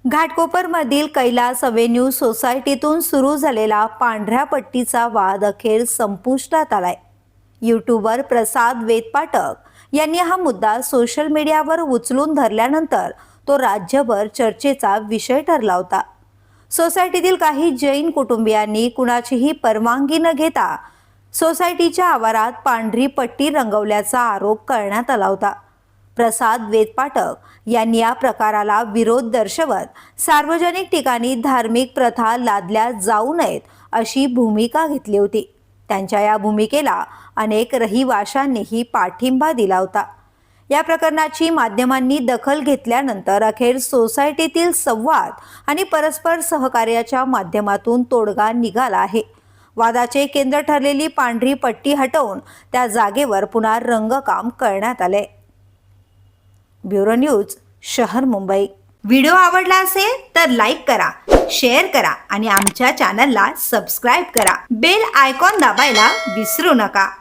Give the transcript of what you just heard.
घाटकोपरमधील Kailas avenue सोसायटीतून सुरू झालेला पांढऱ्या पट्टीचा वाद अखेर संपुष्टात आलाय। यूट्यूबर प्रसाद वेदपाठक यांनी हा मुद्दा सोशल मीडियावर उचलून धरल्यानंतर तो राज्यभर चर्चेचा विषय ठरला होता। सोसायटीतील काही जैन कुटुंबियांनी कुणाचीही परवानगी न घेता सोसायटीच्या आवारात पांढरी पट्टी रंगवल्याचा आरोप करण्यात आला होता। प्रसाद वेदपाठक यांनी या प्रकाराला विरोध दर्शवत सार्वजनिक ठिकाणी धार्मिक प्रथा लादल्या जाऊ नयेत अशी भूमिका घेतली होती। त्यांच्या या भूमिकेला अनेक रहिवाशांनीही पाठिंबा दिला होता। या प्रकरणाची माध्यमांनी दखल घेतल्यानंतर अखेर सोसायटीतील संवाद आणि परस्पर सहकार्याच्या माध्यमातून तोडगा निघाला आहे। वादाचे केंद्र ठरलेली पांढरी पट्टी हटवून त्या जागेवर पुन्हा रंगकाम करण्यात आले। ब्युरो न्यूज, शहर मुंबई। व्हिडिओ आवडला असेल तर लाईक करा, शेअर करा आणि आमच्या चॅनलला सबस्क्राईब करा। बेल आयकॉन दाबायला विसरू नका।